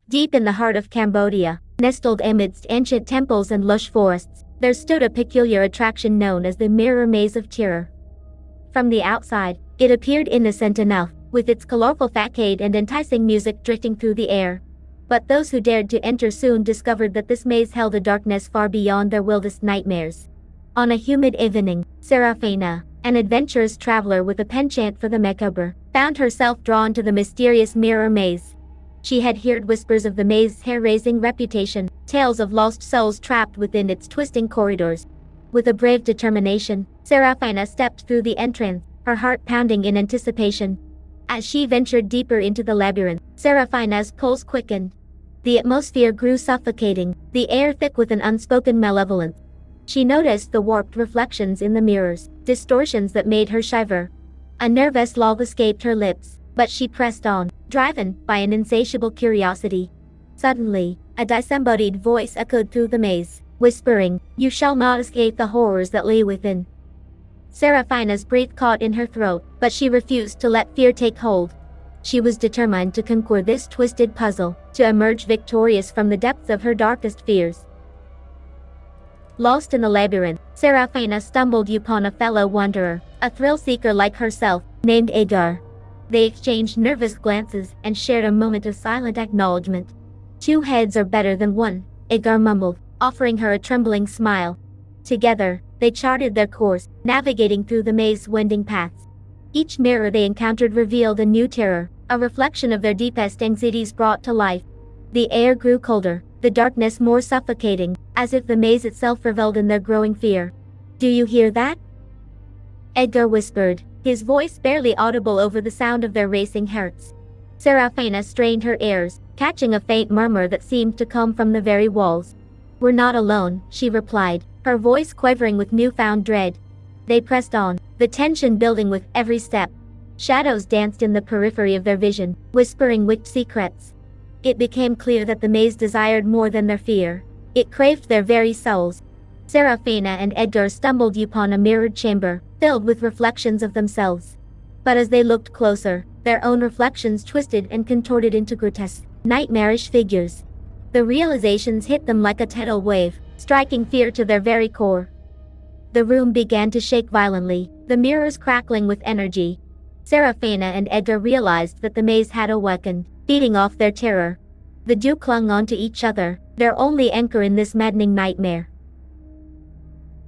Deep in the heart of Cambodia, nestled amidst ancient temples and lush forests, there stood a peculiar attraction known as the Mirror Maze of Terror. From the outside, it appeared innocent enough, with its colorful facade and enticing music drifting through the air. But those who dared to enter soon discovered that this maze held a darkness far beyond their wildest nightmares. On a humid evening, Serafina, an adventurous traveler with a penchant for the macabre, found herself drawn to the mysterious Mirror Maze. She had heard whispers of the maze's hair-raising reputation, tales of lost souls trapped within its twisting corridors. With a brave determination, Serafina stepped through the entrance, her heart pounding in anticipation. As she ventured deeper into the labyrinth, Serafina's pulse quickened. The atmosphere grew suffocating, the air thick with an unspoken malevolence. She noticed the warped reflections in the mirrors, distortions that made her shiver. A nervous lull escaped her lips, but she pressed on, driven by an insatiable curiosity. Suddenly, a disembodied voice echoed through the maze, whispering, "You shall not escape the horrors that lay within." Serafina's breath caught in her throat, but she refused to let fear take hold. She was determined to conquer this twisted puzzle, to emerge victorious from the depths of her darkest fears. Lost in the labyrinth, Serafina stumbled upon a fellow wanderer, a thrill-seeker like herself, named Edgar. They exchanged nervous glances and shared a moment of silent acknowledgement. "Two heads are better than one," Edgar mumbled, offering her a trembling smile. Together, they charted their course, navigating through the maze's winding paths. Each mirror they encountered revealed a new terror, a reflection of their deepest anxieties brought to life. The air grew colder, the darkness more suffocating, as if the maze itself reveled in their growing fear. "Do you hear that?" Edgar whispered, his voice barely audible over the sound of their racing hearts. Serafina strained her ears, catching a faint murmur that seemed to come from the very walls. "We're not alone," she replied, her voice quivering with newfound dread. They pressed on, the tension building with every step. Shadows danced in the periphery of their vision, whispering wicked secrets. It became clear that the maze desired more than their fear. It craved their very souls. Serafina and Edgar stumbled upon a mirrored chamber, filled with reflections of themselves. But as they looked closer, their own reflections twisted and contorted into grotesque, nightmarish figures. The realizations hit them like a tidal wave, striking fear to their very core. The room began to shake violently, the mirrors crackling with energy. Serafina and Edgar realized that the maze had awakened, feeding off their terror. The two clung onto each other, their only anchor in this maddening nightmare.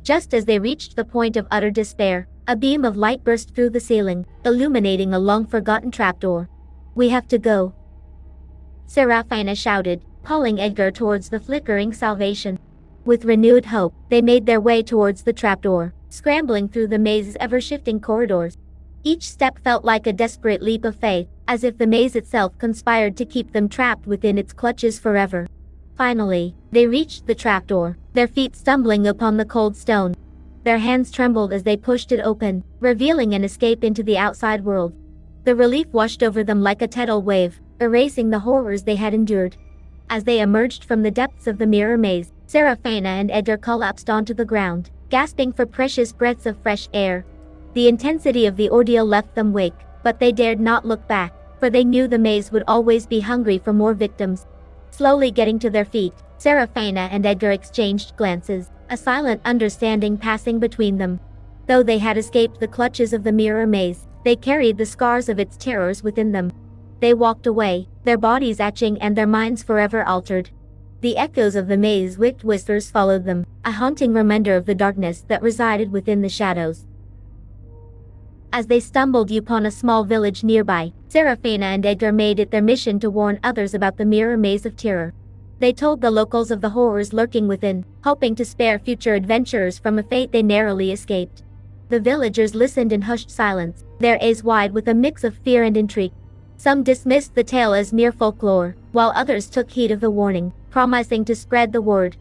Just as they reached the point of utter despair, a beam of light burst through the ceiling, illuminating a long-forgotten trapdoor. "We have to go," Serafina shouted, pulling Edgar towards the flickering salvation. With renewed hope, they made their way towards the trapdoor, scrambling through the maze's ever-shifting corridors. Each step felt like a desperate leap of faith, as if the maze itself conspired to keep them trapped within its clutches forever. Finally, they reached the trapdoor, their feet stumbling upon the cold stone. Their hands trembled as they pushed it open, revealing an escape into the outside world. The relief washed over them like a tidal wave, erasing the horrors they had endured. As they emerged from the depths of the mirror maze, Serafina and Edgar collapsed onto the ground, gasping for precious breaths of fresh air. The intensity of the ordeal left them weak, but they dared not look back, for they knew the maze would always be hungry for more victims. Slowly getting to their feet, Serafina and Edgar exchanged glances, a silent understanding passing between them. Though they had escaped the clutches of the mirror maze, they carried the scars of its terrors within them. They walked away, their bodies aching and their minds forever altered. The echoes of the maze's wicked whispers followed them, a haunting reminder of the darkness that resided within the shadows. As they stumbled upon a small village nearby, Serafina and Edgar made it their mission to warn others about the mirror maze of terror. They told the locals of the horrors lurking within, hoping to spare future adventurers from a fate they narrowly escaped. The villagers listened in hushed silence, their eyes wide with a mix of fear and intrigue. Some dismissed the tale as mere folklore, while others took heed of the warning, promising to spread the word.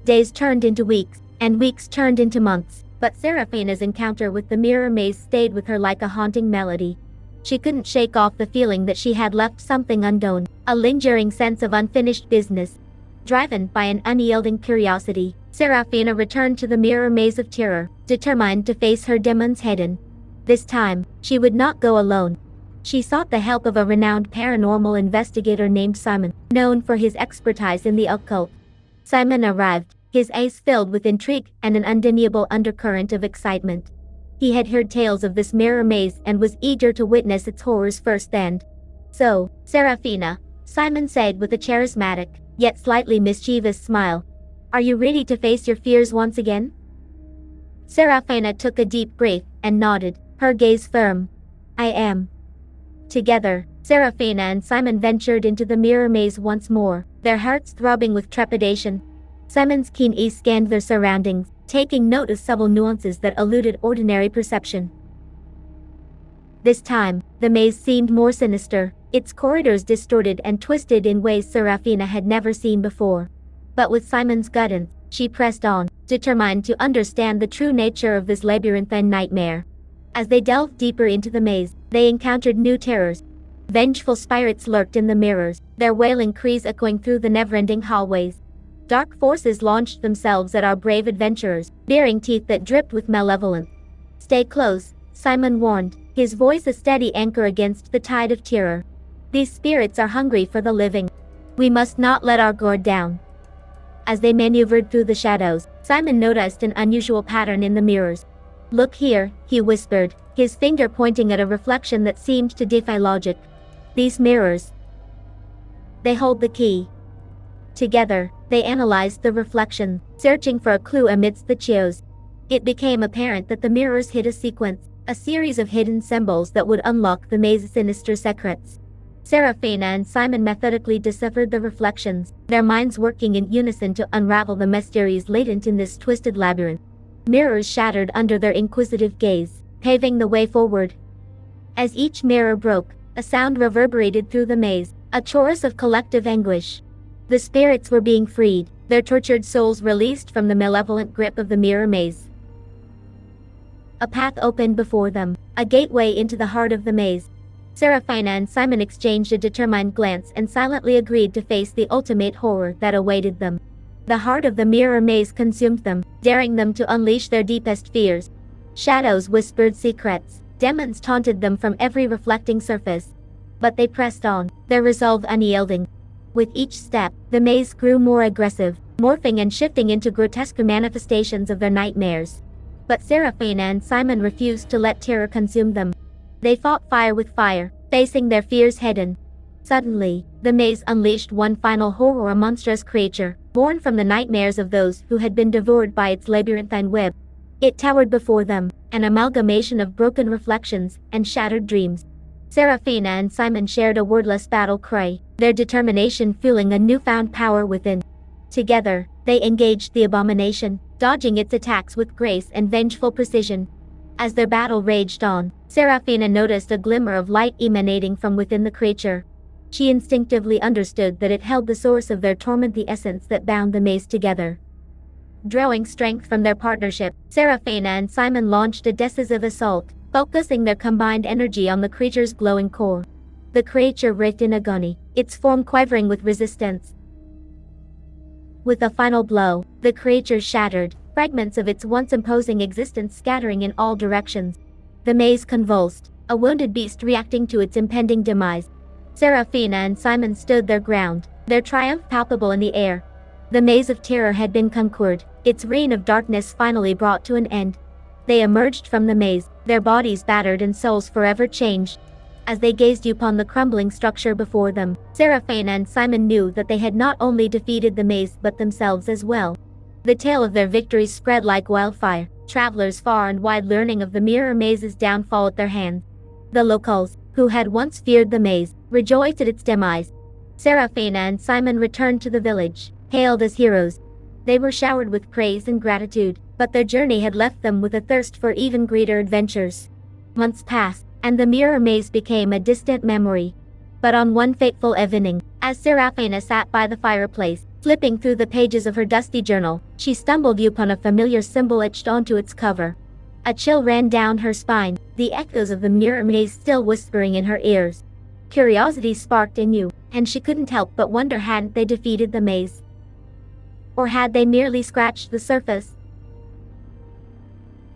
Days turned into weeks, and weeks turned into months, but Serafina's encounter with the mirror maze stayed with her like a haunting melody. She couldn't shake off the feeling that she had left something undone, a lingering sense of unfinished business. Driven by an unyielding curiosity, Serafina returned to the mirror maze of terror, determined to face her demons head-on. This time, she would not go alone. She sought the help of a renowned paranormal investigator named Simon, known for his expertise in the occult. Simon arrived, his eyes filled with intrigue and an undeniable undercurrent of excitement. He had heard tales of this mirror maze and was eager to witness its horrors firsthand. "So, Serafina," Simon said with a charismatic, yet slightly mischievous smile, "are you ready to face your fears once again?" Serafina took a deep breath and nodded, her gaze firm. "I am." Together, Serafina and Simon ventured into the mirror maze once more, their hearts throbbing with trepidation. Simon's keen gaze scanned their surroundings, taking note of subtle nuances that eluded ordinary perception. This time, the maze seemed more sinister, its corridors distorted and twisted in ways Serafina had never seen before. But with Simon's guidance, she pressed on, determined to understand the true nature of this labyrinthine nightmare. As they delved deeper into the maze, they encountered new terrors. Vengeful spirits lurked in the mirrors, their wailing cries echoing through the never-ending hallways. Dark forces launched themselves at our brave adventurers, baring teeth that dripped with malevolence. "Stay close," Simon warned, his voice a steady anchor against the tide of terror. "These spirits are hungry for the living. We must not let our guard down." As they maneuvered through the shadows, Simon noticed an unusual pattern in the mirrors. "Look here," he whispered, his finger pointing at a reflection that seemed to defy logic. "These mirrors. They hold the key." Together, they analyzed the reflection, searching for a clue amidst the chaos. It became apparent that the mirrors hid a sequence, a series of hidden symbols that would unlock the maze's sinister secrets. Serafina and Simon methodically deciphered the reflections, their minds working in unison to unravel the mysteries latent in this twisted labyrinth. Mirrors shattered under their inquisitive gaze, paving the way forward. As each mirror broke, a sound reverberated through the maze, a chorus of collective anguish. The spirits were being freed, their tortured souls released from the malevolent grip of the mirror maze. A path opened before them, a gateway into the heart of the maze. Serafina and Simon exchanged a determined glance and silently agreed to face the ultimate horror that awaited them. The heart of the mirror maze consumed them, daring them to unleash their deepest fears. Shadows whispered secrets, demons taunted them from every reflecting surface. But they pressed on, their resolve unyielding. With each step, the maze grew more aggressive, morphing and shifting into grotesque manifestations of their nightmares. But Serafina and Simon refused to let terror consume them. They fought fire with fire, facing their fears head-on. Suddenly, the maze unleashed one final horror, a monstrous creature, born from the nightmares of those who had been devoured by its labyrinthine web. It towered before them, an amalgamation of broken reflections and shattered dreams. Serafina and Simon shared a wordless battle cry, their determination fueling a newfound power within. Together, they engaged the abomination, dodging its attacks with grace and vengeful precision. As their battle raged on, Serafina noticed a glimmer of light emanating from within the creature. She instinctively understood that it held the source of their torment, the essence that bound the maze together. Drawing strength from their partnership, Serafina and Simon launched a decisive assault, focusing their combined energy on the creature's glowing core. The creature writhed in agony, its form quivering with resistance. With a final blow, the creature shattered, fragments of its once imposing existence scattering in all directions. The maze convulsed, a wounded beast reacting to its impending demise. Serafina and Simon stood their ground, their triumph palpable in the air. The maze of terror had been conquered, its reign of darkness finally brought to an end. They emerged from the maze, their bodies battered and souls forever changed. As they gazed upon the crumbling structure before them, Serafina and Simon knew that they had not only defeated the maze but themselves as well. The tale of their victories spread like wildfire, travelers far and wide learning of the mirror maze's downfall at their hands. The locals, who had once feared the maze, rejoiced at its demise. Serafina and Simon returned to the village, hailed as heroes. They were showered with praise and gratitude, but their journey had left them with a thirst for even greater adventures. Months passed, and the mirror maze became a distant memory. But on one fateful evening, as Serafina sat by the fireplace, flipping through the pages of her dusty journal, she stumbled upon a familiar symbol etched onto its cover. A chill ran down her spine, the echoes of the mirror maze still whispering in her ears. Curiosity sparked anew, and she couldn't help but wonder, hadn't they defeated the maze? Or had they merely scratched the surface?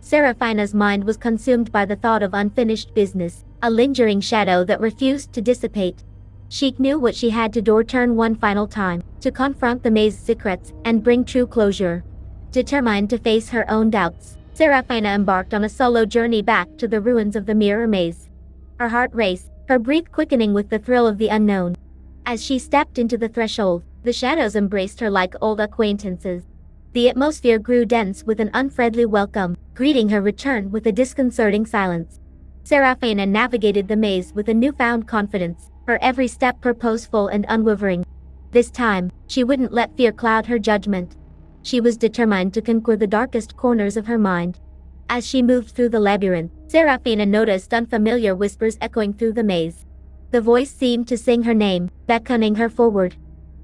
Serafina's mind was consumed by the thought of unfinished business. a lingering shadow that refused to dissipate. She knew what she had to do: turn one final time, to confront the maze's secrets and bring true closure. Determined to face her own doubts, Serafina embarked on a solo journey back to the ruins of the mirror maze. Her heart raced, her breath quickening with the thrill of the unknown. As she stepped into the threshold, the shadows embraced her like old acquaintances. The atmosphere grew dense with an unfriendly welcome, greeting her return with a disconcerting silence. Serafina navigated the maze with a newfound confidence, her every step purposeful and unwavering. This time, she wouldn't let fear cloud her judgment. She was determined to conquer the darkest corners of her mind. As she moved through the labyrinth, Serafina noticed unfamiliar whispers echoing through the maze. The voice seemed to sing her name, beckoning her forward.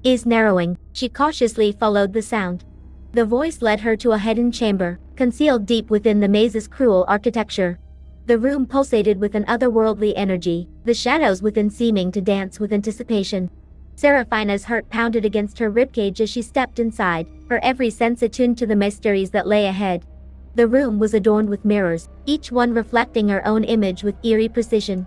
Eyes narrowing, she cautiously followed the sound. The voice led her to a hidden chamber, concealed deep within the maze's cruel architecture. The room pulsated with an otherworldly energy, the shadows within seeming to dance with anticipation. Serafina's heart pounded against her ribcage as she stepped inside, her every sense attuned to the mysteries that lay ahead. The room was adorned with mirrors, each one reflecting her own image with eerie precision.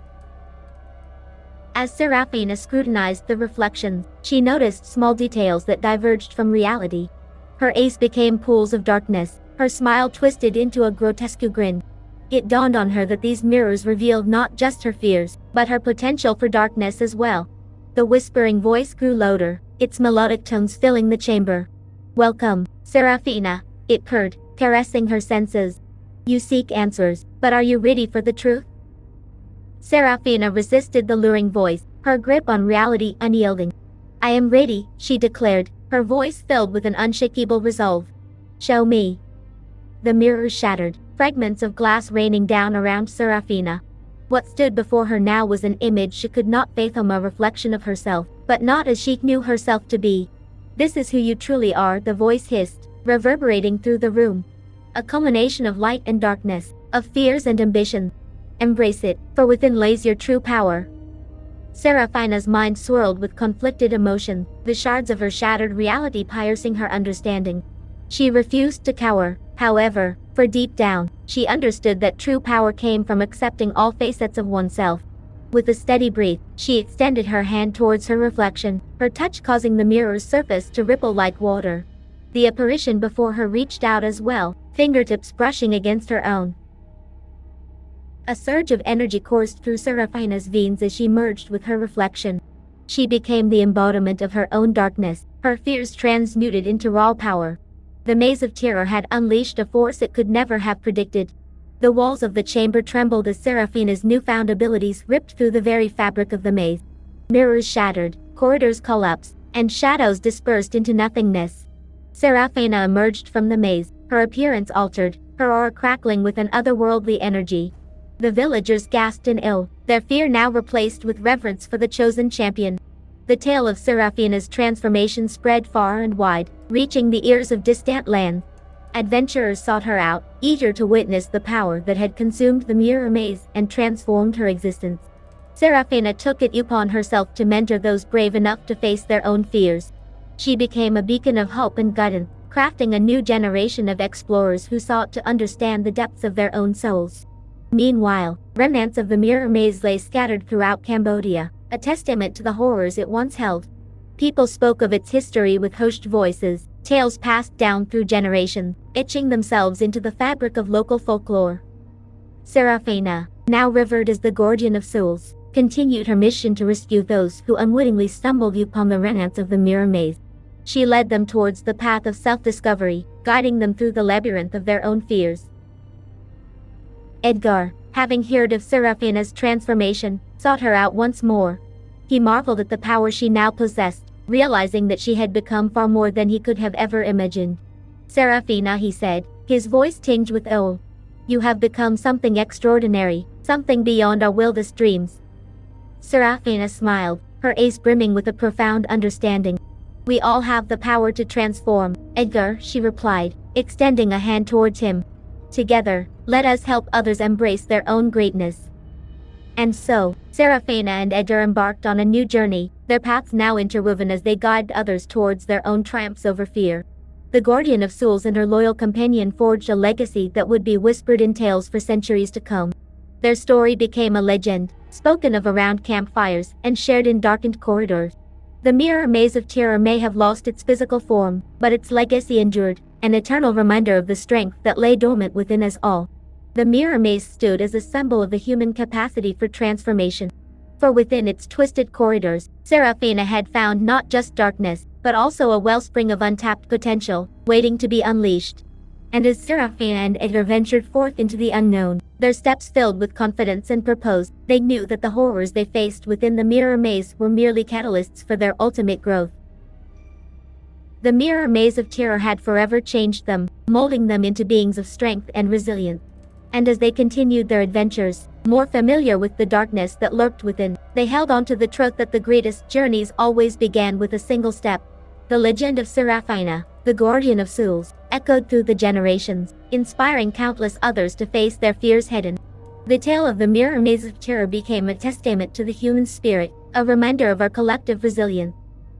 As Serafina scrutinized the reflections, she noticed small details that diverged from reality. Her eyes became pools of darkness, her smile twisted into a grotesque grin. It dawned on her that these mirrors revealed not just her fears, but her potential for darkness as well. The whispering voice grew louder, its melodic tones filling the chamber. "Welcome, Serafina," it purred, caressing her senses. "You seek answers, but are you ready for the truth?" Serafina resisted the luring voice, her grip on reality unyielding. "I am ready," she declared, her voice filled with an unshakable resolve. "Show me." The mirrors shattered, fragments of glass raining down around Serafina. What stood before her now was an image she could not fathom, a reflection of herself, but not as she knew herself to be. "This is who you truly are," the voice hissed, reverberating through the room. "A culmination of light and darkness, of fears and ambition. Embrace it, for within lays your true power." Serafina's mind swirled with conflicted emotion, the shards of her shattered reality piercing her understanding. She refused to cower, however, for deep down, she understood that true power came from accepting all facets of oneself. With a steady breath, she extended her hand towards her reflection, her touch causing the mirror's surface to ripple like water. The apparition before her reached out as well, fingertips brushing against her own. A surge of energy coursed through Serafina's veins as she merged with her reflection. She became the embodiment of her own darkness, her fears transmuted into raw power. The maze of terror had unleashed a force it could never have predicted. The walls of the chamber trembled as Serafina's newfound abilities ripped through the very fabric of the maze. Mirrors shattered, corridors collapsed, and shadows dispersed into nothingness. Serafina emerged from the maze, her appearance altered, her aura crackling with an otherworldly energy. The villagers gasped in awe, their fear now replaced with reverence for the chosen champion. The tale of Serafina's transformation spread far and wide, reaching the ears of distant lands. Adventurers sought her out, eager to witness the power that had consumed the mirror maze and transformed her existence. Serafina took it upon herself to mentor those brave enough to face their own fears. She became a beacon of hope and guidance, crafting a new generation of explorers who sought to understand the depths of their own souls. Meanwhile, remnants of the mirror maze lay scattered throughout Cambodia, a testament to the horrors it once held. People spoke of its history with hushed voices, tales passed down through generations, etching themselves into the fabric of local folklore. Serafina, now revered as the guardian of souls, continued her mission to rescue those who unwittingly stumbled upon the remnants of the mirror maze. She led them towards the path of self-discovery, guiding them through the labyrinth of their own fears. Edgar, having heard of Serafina's transformation, sought her out once more. He marveled at the power she now possessed, realizing that she had become far more than he could have ever imagined. "Serafina," he said, his voice tinged with awe. "You have become something extraordinary, something beyond our wildest dreams." Serafina smiled, her eyes brimming with a profound understanding. "We all have the power to transform, Edgar," she replied, extending a hand towards him. "Together, let us help others embrace their own greatness." And so, Serafina and Edgar embarked on a new journey, their paths now interwoven as they guided others towards their own triumphs over fear. The guardian of souls and her loyal companion forged a legacy that would be whispered in tales for centuries to come. Their story became a legend, spoken of around campfires, and shared in darkened corridors. The mirror maze of terror may have lost its physical form, but its legacy endured, an eternal reminder of the strength that lay dormant within us all. The mirror maze stood as a symbol of the human capacity for transformation. For within its twisted corridors, Serafina had found not just darkness, but also a wellspring of untapped potential, waiting to be unleashed. And as Serafina and Edgar ventured forth into the unknown, their steps filled with confidence and purpose, they knew that the horrors they faced within the mirror maze were merely catalysts for their ultimate growth. The mirror maze of terror had forever changed them, molding them into beings of strength and resilience. And as they continued their adventures, more familiar with the darkness that lurked within, they held on to the truth that the greatest journeys always began with a single step. The legend of Serafina, the guardian of souls, echoed through the generations, inspiring countless others to face their fears head-on. The tale of the mirror maze of terror became a testament to the human spirit, a reminder of our collective resilience.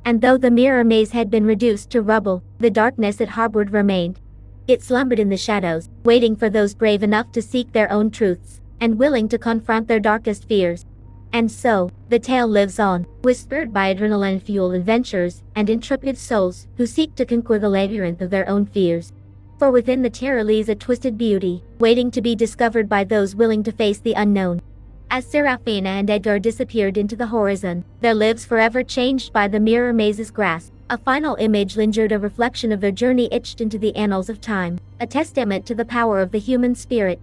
And though the mirror maze had been reduced to rubble, the darkness it harbored remained. It slumbered in the shadows, waiting for those brave enough to seek their own truths, and willing to confront their darkest fears. And so, the tale lives on, whispered by adrenaline-fueled adventurers and intrepid souls who seek to conquer the labyrinth of their own fears. For within the terror lies a twisted beauty, waiting to be discovered by those willing to face the unknown. As Serafina and Edgar disappeared into the horizon, their lives forever changed by the mirror maze's grasp. A final image lingered, a reflection of their journey etched into the annals of time, a testament to the power of the human spirit.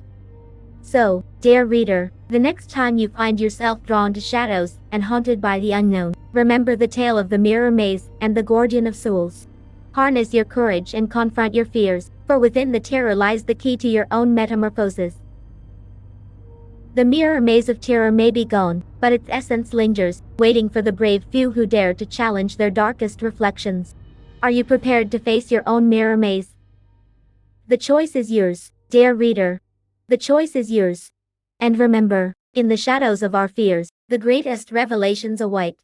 So, dear reader, the next time you find yourself drawn to shadows and haunted by the unknown, remember the tale of the mirror maze and the guardian of souls. Harness your courage and confront your fears, for within the terror lies the key to your own metamorphosis. The mirror maze of terror may be gone, but its essence lingers, waiting for the brave few who dare to challenge their darkest reflections. Are you prepared to face your own mirror maze? The choice is yours, dear reader. The choice is yours. And remember, in the shadows of our fears, the greatest revelations await.